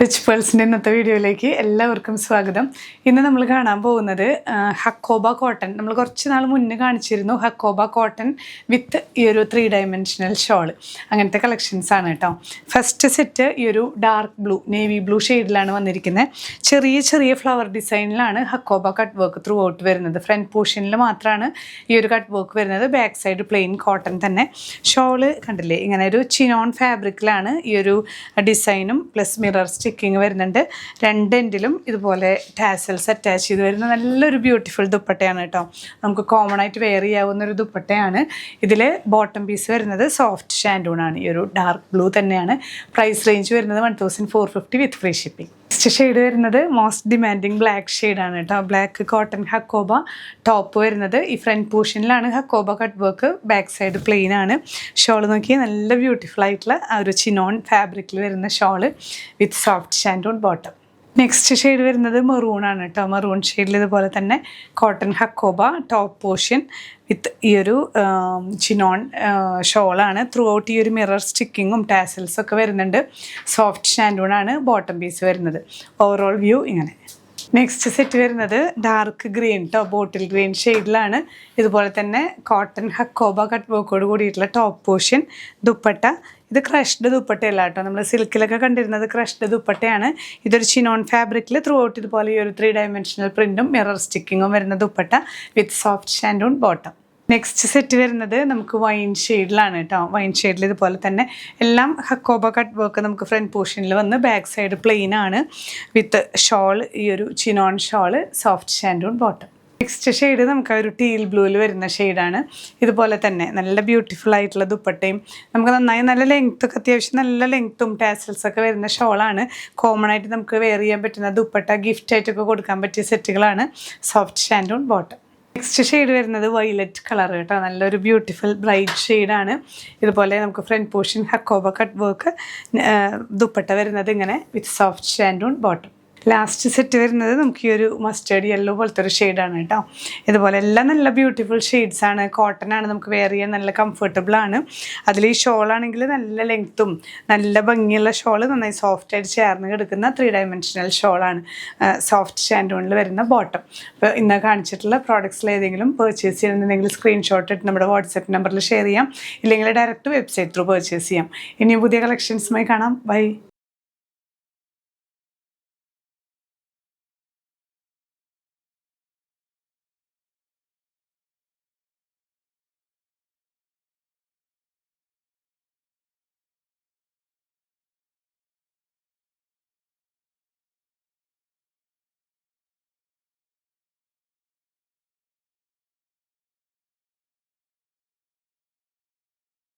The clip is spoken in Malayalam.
റിച്ച് പേൾസിൻ്റെ ഇന്നത്തെ വീഡിയോയിലേക്ക് എല്ലാവർക്കും സ്വാഗതം. ഇന്ന് നമ്മൾ കാണാൻ പോകുന്നത് ഹക്കോബ കോട്ടൺ. നമ്മൾ കുറച്ച് നാൾ മുന്നേ കാണിച്ചിരുന്നു ഹക്കോബ കോട്ടൺ വിത്ത് ഈ ഒരു 3 ഡയമെൻഷണൽ ഷോള്. അങ്ങനത്തെ കളക്ഷൻസ് ആണ് കേട്ടോ. ഫസ്റ്റ് സെറ്റ് ഈ ഒരു ഡാർക്ക് ബ്ലൂ, നേവി ബ്ലൂ ഷെയ്ഡിലാണ് വന്നിരിക്കുന്നത്. ചെറിയ ചെറിയ ഫ്ലവർ ഡിസൈനിലാണ് Hakoba cut work throughout വരുന്നത്. ഫ്രണ്ട് പോർഷനിൽ മാത്രമാണ് ഈ ഒരു കട്ട് വർക്ക് വരുന്നത്. ബാക്ക് സൈഡ് പ്ലെയിൻ കോട്ടൺ തന്നെ. ഷോള് കണ്ടില്ലേ, ഇങ്ങനെ ഒരു ചിനോൺ ഫാബ്രിക്കിലാണ് ഈ ഒരു ഡിസൈനും പ്ലസ് മിറർ സ്റ്റിക്കിങ് വരുന്നുണ്ട്. രണ്ട് എൻഡിലും ഇതുപോലെ ടാസൽസ് അറ്റാച്ച് ചെയ്ത് വരുന്ന നല്ലൊരു ബ്യൂട്ടിഫുൾ ദുപ്പട്ടയാണ് കേട്ടോ. നമുക്ക് കോമൺ ആയിട്ട് വെയർ ചെയ്യാവുന്ന ഒരു ദുപ്പട്ടയാണ്. ഇതിൽ ബോട്ടം പീസ് വരുന്നത് സോഫ്റ്റ് ഷാൻഡൂണാണ്. ഈ ഒരു ഡാർക്ക് ബ്ലൂ തന്നെയാണ്. പ്രൈസ് റേഞ്ച് വരുന്നത് 1450 with free shipping. Next shade വരുന്നത് മോസ്റ്റ് ഡിമാൻഡിങ് ബ്ലാക്ക് ഷെയ്ഡാണ് കേട്ടോ. ബ്ലാക്ക് കോട്ടൺ ഹക്കോബ ടോപ്പ് വരുന്നത്. ഈ ഫ്രണ്ട് പോർഷനിലാണ് Hakoba cut work, back side plain ആണ്. ഷോൾ നോക്കി നല്ല ബ്യൂട്ടിഫുൾ ആയിട്ടുള്ള ആ ഒരു ചിനോൺ ഫാബ്രിക്കിൽ വരുന്ന shawl with soft shantoon bottom. Next shade വരുന്നത് മെറൂൺ ആണ് കേട്ടോ. മെറൂൺ ഷെയ്ഡിൽ ഇതുപോലെ തന്നെ കോട്ടൺ ഹക്കോബ ടോപ്പ് പോർഷൻ വിത്ത് ഈ ഒരു ചിനോൺ ഷോളാണ്. ത്രൂ ഔട്ട് ഈ ഒരു മിറർ സ്റ്റിക്കിങ്ങും ടാസൽസും ഒക്കെ വരുന്നുണ്ട്. സോഫ്റ്റ് ഷാൻഡൂണാണ് ബോട്ടം പീസ് വരുന്നത്. ഓവറോൾ വ്യൂ ഇങ്ങനെ. നെക്സ്റ്റ് സെറ്റ് വരുന്നത് ഡാർക്ക് ഗ്രീൻ കേട്ടോ, ബോട്ടിൽ ഗ്രീൻ ഷെയ്ഡിലാണ്. ഇതുപോലെ തന്നെ കോട്ടൺ ഹക്കോബ കട്ട് വർക്കോട് കൂടിയിട്ടുള്ള ടോപ്പ് പോർഷൻ. ദുപ്പട്ട ഇത് ക്രഷ്ഡ് ദുപ്പട്ടയല്ല കേട്ടോ. നമ്മൾ സിൽക്കിലൊക്കെ കണ്ടിരുന്നത് ക്രഷ്ഡ് ദുപ്പട്ടയാണ്. ഇതൊരു ചിനോൺ ഫാബ്രിക്കിൽ ത്രൂ ഔട്ട് ഇതുപോലെ ഈ ഒരു 3 ഡയമെൻഷണൽ പ്രിൻറ്റും മിറർ സ്റ്റിക്കിങ്ങും വരുന്ന ദുപ്പട്ട വിത്ത് soft shantoon bottom. Next set വരുന്നത് നമുക്ക് വൈൻ ഷെയ്ഡിലാണ് കേട്ടോ. വൈൻ ഷെയ്ഡിൽ ഇതുപോലെ തന്നെ എല്ലാം ഹക്കോബ കട്ട് വർക്ക് നമുക്ക് ഫ്രണ്ട് പോർഷനിൽ വന്ന് ബാക്ക് സൈഡ് പ്ലെയിൻ ആണ് വിത്ത് ഷോൾ. ഈ ഒരു chinon shawl soft shantoon bottom. Next shade നമുക്ക് ഒരു ടീൽ ബ്ലൂവിൽ വരുന്ന ഷെയ്ഡാണ്. ഇതുപോലെ തന്നെ നല്ല ബ്യൂട്ടിഫുൾ ആയിട്ടുള്ള ദുപ്പട്ടയും നമുക്ക് നന്നായി നല്ല ലെങ്ത്തൊക്കെ അത്യാവശ്യം നല്ല ലെങ്ത്തും ടാസൽസൊക്കെ വരുന്ന ഷോളാണ്. കോമൺ ആയിട്ട് നമുക്ക് വെയർ ചെയ്യാൻ പറ്റുന്ന ദുപ്പട്ട ഗിഫ്റ്റായിട്ടൊക്കെ കൊടുക്കാൻ പറ്റിയ സെറ്റുകളാണ്. Soft shantoon bottom. Next shade വരുന്നത് വയലറ്റ് കളർ കേട്ടോ. നല്ലൊരു ബ്യൂട്ടിഫുൾ ബ്രൈറ്റ് ഷെയ്ഡാണ്. ഇതുപോലെ നമുക്ക് front portion Hakoba cut work, dupatta വരുന്നത് ഇങ്ങനെ with soft shantoon bottom. Last set വരുന്നത് നമുക്ക് ഈ ഒരു മസ്റ്റേർഡ് യെല്ലോ പോലത്തെ ഒരു ഷെയ്ഡാണ് കേട്ടോ. ഇതുപോലെ എല്ലാം നല്ല ബ്യൂട്ടിഫുൾ ഷെയ്ഡ്സ് ആണ്. കോട്ടൺ ആണ്, നമുക്ക് വെയർ ചെയ്യാൻ നല്ല കംഫർട്ടബിൾ ആണ്. അതിൽ ഈ ഷോളാണെങ്കിൽ നല്ല ലെങ്ത്തും നല്ല ഭംഗിയുള്ള ഷോള്, നന്നായി സോഫ്റ്റ് ആയിട്ട് ചേർന്ന് കിടക്കുന്ന 3 ഡയമെൻഷണൽ ഷോളാണ്. സോഫ്റ്റ് ഷാൻഡൂണിൽ വരുന്ന ബോട്ടം. അപ്പോൾ ഇന്ന് കാണിച്ചിട്ടുള്ള പ്രോഡക്ട്സിൽ ഏതെങ്കിലും പർച്ചേസ് ചെയ്യണമെന്നുണ്ടെങ്കിൽ സ്ക്രീൻഷോട്ട് ഇട്ട് നമ്മുടെ വാട്സപ്പ് നമ്പറിൽ ഷെയർ ചെയ്യാം. ഇല്ലെങ്കിൽ ഡയറക്റ്റ് വെബ്സൈറ്റ് ത്രൂ പർച്ചേസ് ചെയ്യാം. ഇനിയും പുതിയ കളക്ഷൻസുമായി കാണാം. ബൈ.